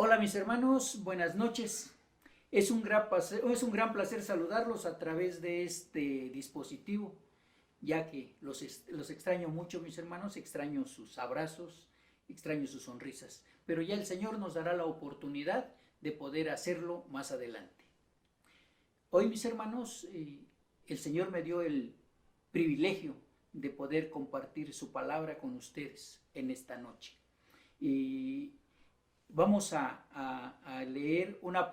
Hola mis hermanos, buenas noches. Es un gran placer saludarlos a través de este dispositivo, ya que los extraño mucho mis hermanos, extraño sus abrazos, extraño sus sonrisas, pero ya el Señor nos dará la oportunidad de poder hacerlo más adelante. Hoy mis hermanos, el Señor me dio el privilegio de poder compartir su palabra con ustedes en esta noche. Y vamos a leer una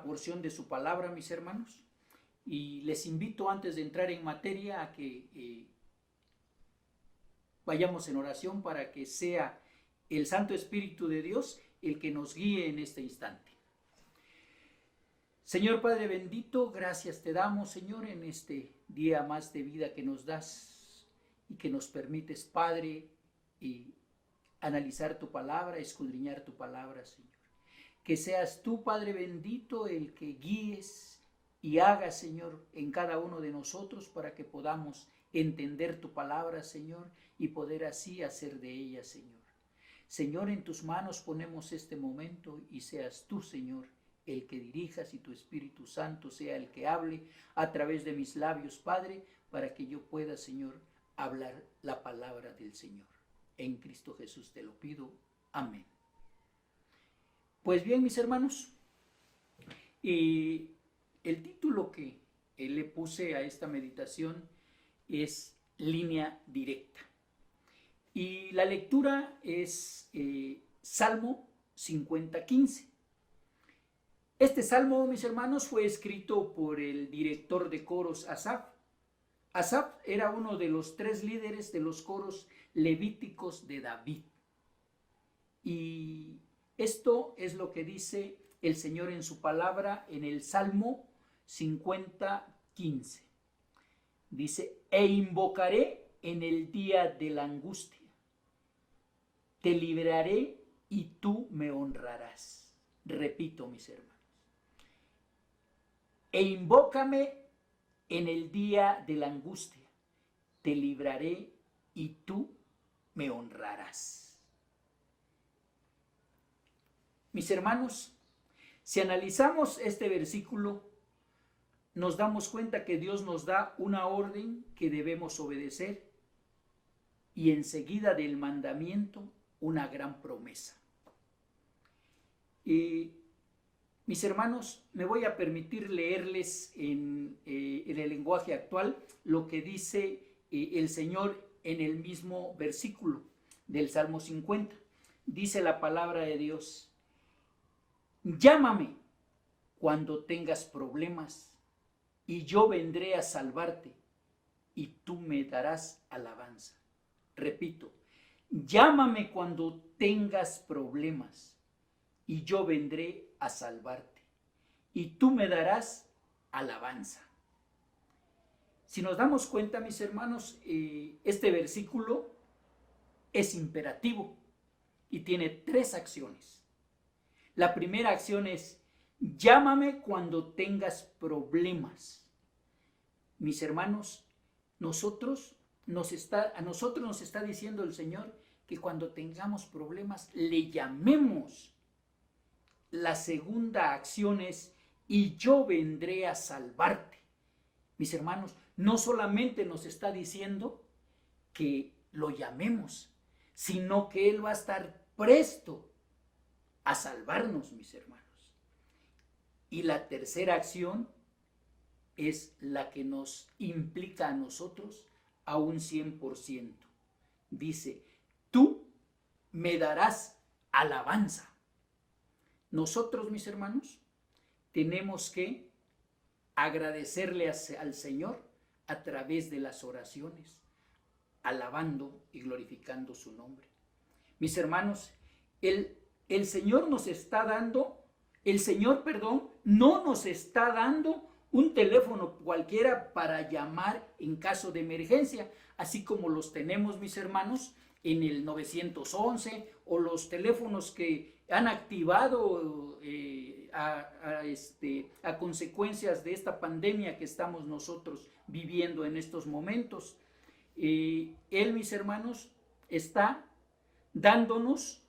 porción de su palabra, mis hermanos, y les invito antes de entrar en materia a que vayamos en oración para que sea el Santo Espíritu de Dios el que nos guíe en este instante. Señor Padre bendito, gracias te damos, Señor, en este día más de vida que nos das y que nos permites, Padre, y analizar tu palabra, escudriñar tu palabra, Señor. Que seas tú, Padre bendito, el que guíes y hagas, Señor, en cada uno de nosotros para que podamos entender tu palabra, Señor, y poder así hacer de ella, Señor. Señor, en tus manos ponemos este momento y seas tú, Señor, el que dirijas y tu Espíritu Santo sea el que hable a través de mis labios, Padre, para que yo pueda, Señor, hablar la palabra del Señor. En Cristo Jesús te lo pido. Amén. Pues bien, mis hermanos, el título que le puse a esta meditación es Línea Directa. Y la lectura es Salmo 50:15. Este salmo, mis hermanos, fue escrito por el director de coros Asaf. Asaf era uno de los 3 líderes de los coros levíticos de David. Y esto es lo que dice el Señor en su palabra en el Salmo 50:15. Dice: e invocaré en el día de la angustia, te libraré y tú me honrarás. Repito, mis hermanos: e invócame en el día de la angustia, te libraré y tú me honrarás. Mis hermanos, si analizamos este versículo, nos damos cuenta que Dios nos da una orden que debemos obedecer y enseguida del mandamiento una gran promesa. Mis hermanos, me voy a permitir leerles en el lenguaje actual lo que dice el Señor en el mismo versículo del Salmo 50. Dice la palabra de Dios: llámame cuando tengas problemas y yo vendré a salvarte y tú me darás alabanza. Repito: llámame cuando tengas problemas y yo vendré a salvarte y tú me darás alabanza. Si nos damos cuenta, mis hermanos, este versículo es imperativo y tiene 3 acciones. La primera acción es: llámame cuando tengas problemas. Mis hermanos, a nosotros nos está diciendo el Señor que cuando tengamos problemas le llamemos. La segunda acción es: y yo vendré a salvarte. Mis hermanos, no solamente nos está diciendo que lo llamemos, sino que Él va a estar presto a salvarnos, mis hermanos. Y la tercera acción es la que nos implica a nosotros a un 100%. Dice: tú me darás alabanza. Nosotros, mis hermanos, tenemos que agradecerle al Señor a través de las oraciones, alabando y glorificando su nombre. Mis hermanos, el Señor nos está dando, no nos está dando un teléfono cualquiera para llamar en caso de emergencia, así como los tenemos, mis hermanos, en el 911 o los teléfonos que han activado a consecuencias de esta pandemia que estamos nosotros viviendo en estos momentos. Él, mis hermanos, está dándonos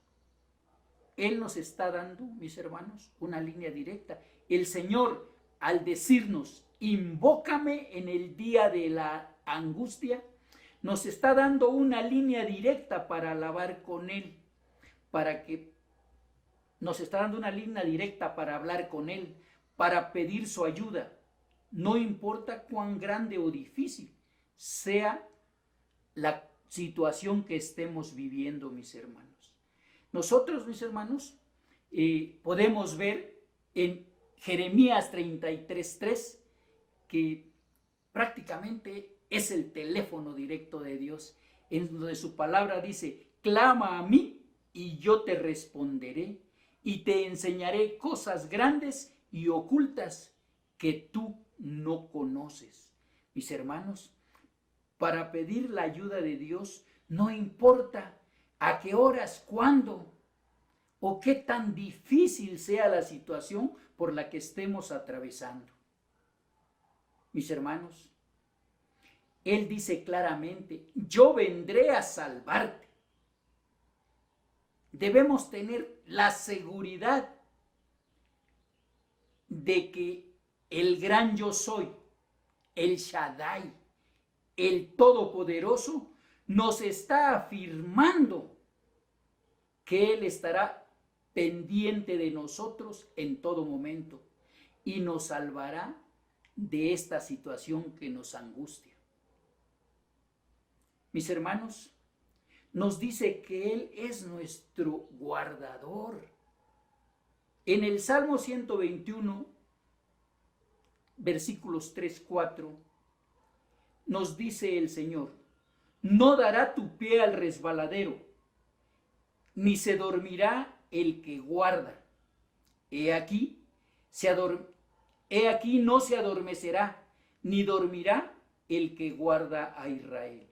Él nos está dando, mis hermanos, una línea directa. El Señor, al decirnos, invócame en el día de la angustia, nos está dando una línea directa para alabar con Él, nos está dando una línea directa para hablar con Él, para pedir su ayuda. No importa cuán grande o difícil sea la situación que estemos viviendo, mis hermanos. Nosotros, mis hermanos, podemos ver en Jeremías 33:3 que prácticamente es el teléfono directo de Dios, en donde su palabra dice: clama a mí y yo te responderé y te enseñaré cosas grandes y ocultas que tú no conoces. Mis hermanos, para pedir la ayuda de Dios, no importa a qué horas, cuándo o qué tan difícil sea la situación por la que estemos atravesando. Mis hermanos, Él dice claramente: yo vendré a salvarte. Debemos tener la seguridad de que el gran yo soy, el Shaddai, el Todopoderoso, nos está afirmando que Él estará pendiente de nosotros en todo momento y nos salvará de esta situación que nos angustia. Mis hermanos, nos dice que Él es nuestro guardador. En el Salmo 121, versículos 3-4, nos dice el Señor: no dará tu pie al resbaladero, ni se dormirá el que guarda. He aquí no se adormecerá, ni dormirá el que guarda a Israel.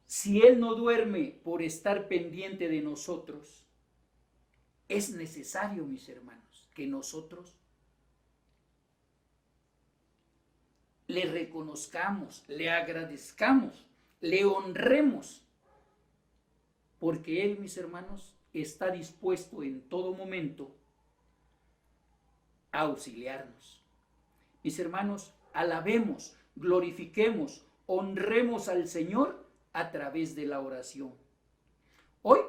Si Él no duerme por estar pendiente de nosotros, es necesario, mis hermanos, que nosotros le reconozcamos, le agradezcamos, le honremos, porque Él, mis hermanos, está dispuesto en todo momento a auxiliarnos. Mis hermanos, alabemos, glorifiquemos, honremos al Señor a través de la oración. Hoy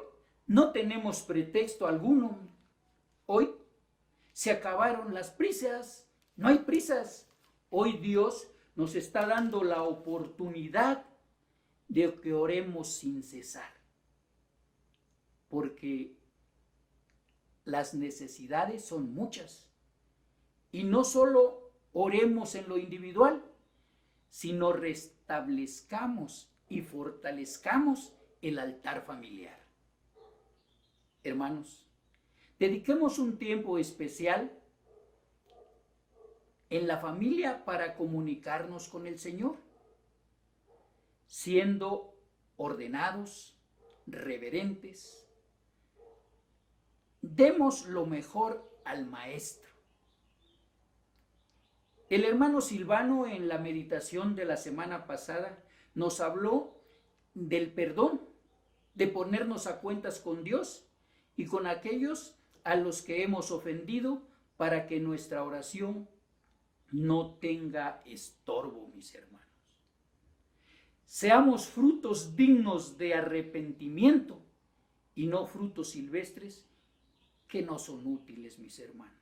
no tenemos pretexto alguno. Hoy se acabaron las prisas, no hay prisas. Hoy Dios nos está dando la oportunidad de que oremos sin cesar, porque las necesidades son muchas. Y no solo oremos en lo individual, sino restablezcamos y fortalezcamos el altar familiar. Hermanos, dediquemos un tiempo especial en la familia para comunicarnos con el Señor, siendo ordenados, reverentes. Demos lo mejor al Maestro. El hermano Silvano, en la meditación de la semana pasada, nos habló del perdón, de ponernos a cuentas con Dios y con aquellos a los que hemos ofendido, para que nuestra oración no tenga estorbo, mis hermanos. Seamos frutos dignos de arrepentimiento y no frutos silvestres que no son útiles, mis hermanos.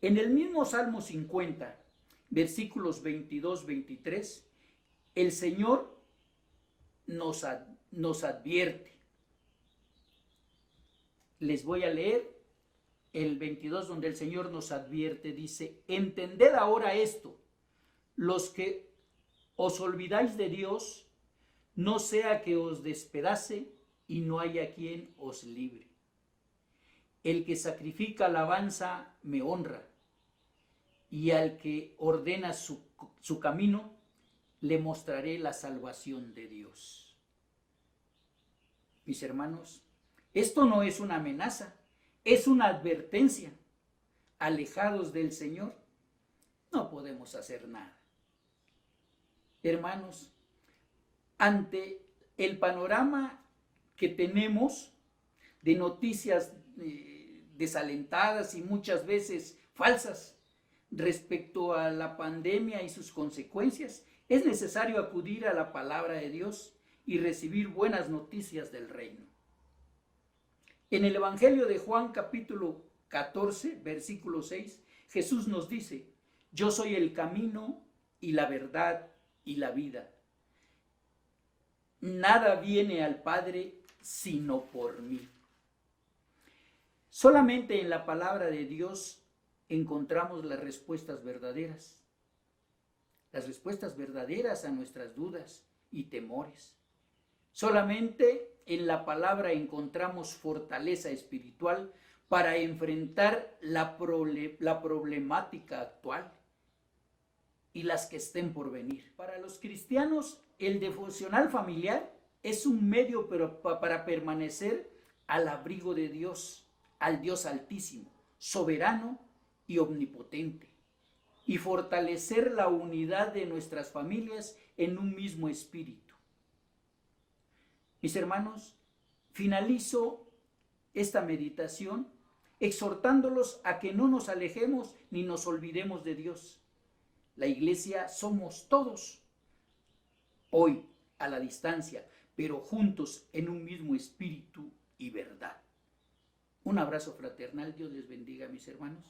En el mismo Salmo 50, versículos 22-23, el Señor nos advierte. Les voy a leer el 22, donde el Señor nos advierte. Dice: entended ahora esto, los que os olvidáis de Dios, no sea que os despedace y no haya quien os libre. El que sacrifica alabanza me honra, y al que ordena su camino, le mostraré la salvación de Dios. Mis hermanos, esto no es una amenaza, es una advertencia. Alejados del Señor, no podemos hacer nada. Hermanos, ante el panorama que tenemos de noticias desalentadas y muchas veces falsas respecto a la pandemia y sus consecuencias, es necesario acudir a la palabra de Dios y recibir buenas noticias del reino. En el Evangelio de Juan capítulo 14, versículo 6, Jesús nos dice: yo soy el camino y la verdad y la vida. Nada viene al Padre sino por mí. Solamente en la palabra de Dios encontramos las respuestas verdaderas a nuestras dudas y temores. Solamente en la palabra encontramos fortaleza espiritual para enfrentar la problemática actual y las que estén por venir. Para los cristianos, el devocional familiar es un medio para permanecer al abrigo de Dios, al Dios Altísimo, soberano y omnipotente, y fortalecer la unidad de nuestras familias en un mismo espíritu. Mis hermanos, finalizo esta meditación exhortándolos a que no nos alejemos ni nos olvidemos de Dios. La iglesia somos todos, hoy a la distancia, pero juntos en un mismo espíritu y verdad. Un abrazo fraternal, Dios les bendiga, mis hermanos.